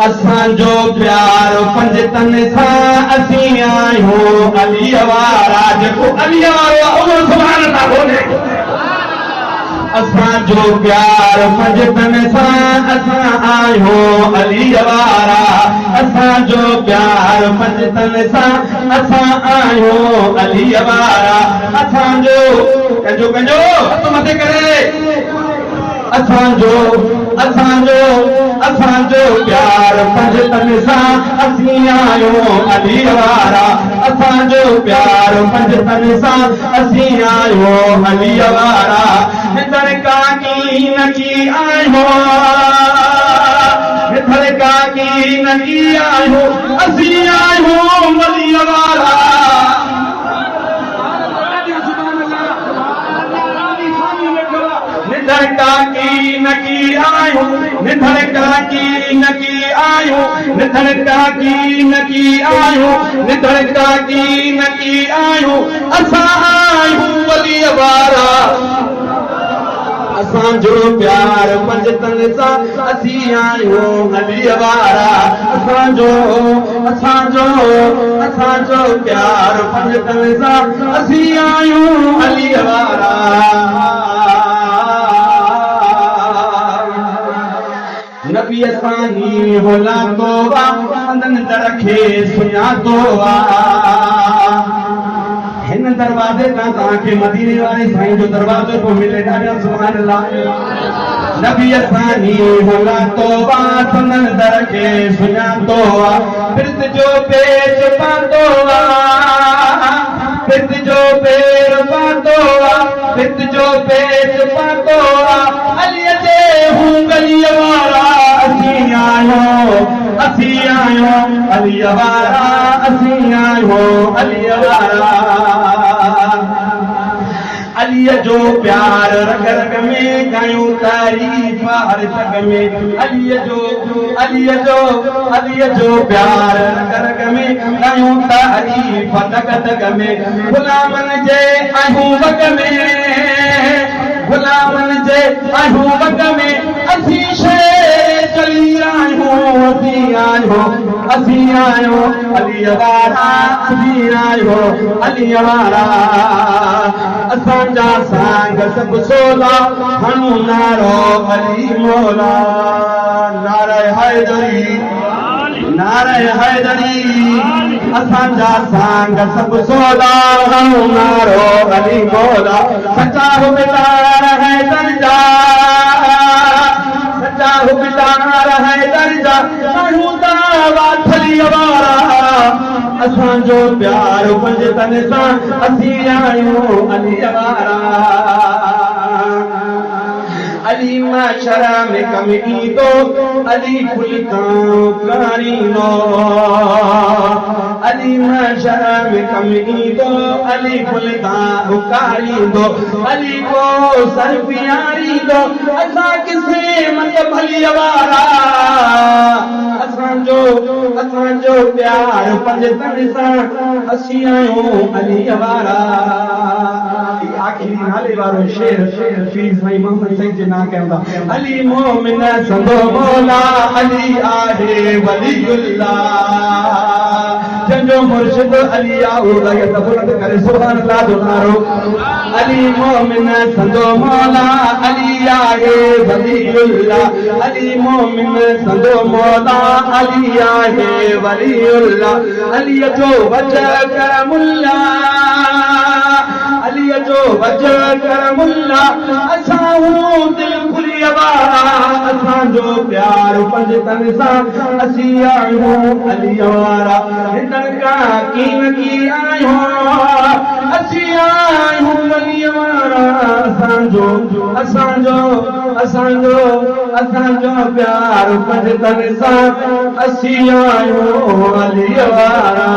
असांजो प्यार पंजतन सां असीं आहियूं अलीअ वारा जेको अलीअ वारो उहो सुभाणे था बोले असांजो प्यार पंजतन सां असां आहियूं अलीअ वारा असांजो प्यार पंजतन सां असां आहियूं अलीअ वारा असांजो कंजो कंजो हथ मथे करे असांजो प्यार पंजतन सां असीं आहियूं अलीअ वारा असांजो प्यार पंजतन सां असीं आहियूं अलीअ वारा हितर काकी नकी आहियूं हितर काकी नकी आहियूं असीं आहियूं अलीअ वारा निधर काकी नकी आयूं निधर काकी नकी आयूं निधर काकी नकी आयूं निधर काकी नकी आयूं असां आयूं अलीअ वारा असांजो प्यार पंजतन सां असीं आहियूं अलीअ वारा असांजो प्यार पंजतन सां असीं आहियूं अलीअ वारा नबी असांजी होलातो वा अंदन दर खे सुञातो वा हिन दरवाज़े तां तव्हांखे मदीने वारे साईं जो दरवाज़ो पियो मिले ॾाढा सुभाणे अल्लाह नबी असांजी होलातो वा अंदन दर खे सुञातो वा फिरत जो पेच पातो वा फिरत जो पेर पातो वा फिरत जो पेच पातो वा अलीअ जे हूं गलीअ वारा असीं आहियूं अलीअ वारा असीं आहियूं अलीअ वारा अलीअ जो प्यार रग रग में गायूं तारीफ़ हर जग में अलीअ जो प्यार रग रग में गायूं तारीफ़ दग दग में गुलामन जे आहियूं वग में गुलामन जे आहियूं वग में असीं शेर चली आहियूं असीं आहियूं अलीअ वारा असीं आहियूं अलीअ वारा असांजा सांग सभु सोला हणूं नारो अली मौला नारे हैदरी असांजा सांग सभु सोला हणूं नारो अली मौला सच्चा हुकदार हैदर जा सच्चा हुकदार हैदर जा आहियूं दावा अलीअ वारा असांजो प्यार पंजतन सां असीं आहियूं अलीअ वारा अली माशरा में कम ईंदो अली फुल्कां कारींदो अली माशरा में कम ईंदो अली फुल्कां कारींदो अली को सर पियारींदो असां किसे मत भलीअ वारा असांजो प्यार पंजतन सां असीं आहियूं अलीअ वारा आखिरी नाले वारो शेर पीर साईं मोहम्मद साईं जे नाम कहंदा अली मोमिन संदो मौला अली आहे वलीउल्लाह जंजो मुर्शिद अली आओ लगे त बुलंद करे सुभान अल्लाह जो नारो अली मोमिन संदो मौला अली आहे वलीउल्लाह अली मोमिन संदो मौला अली आहे वलीउल्लाह अली जो वजह करमुल्लाह अलीअ जो वजह करमुल्ला असां दिल खुलीअ वारा असांजो प्यार पंजतन सां असीं आहियूं अलीअ वारा हितर काकी नकी आहियूं असीं आहियूं अलीअ वारा असांजो प्यार पंजतन सां असीं आहियूं अलीअ वारा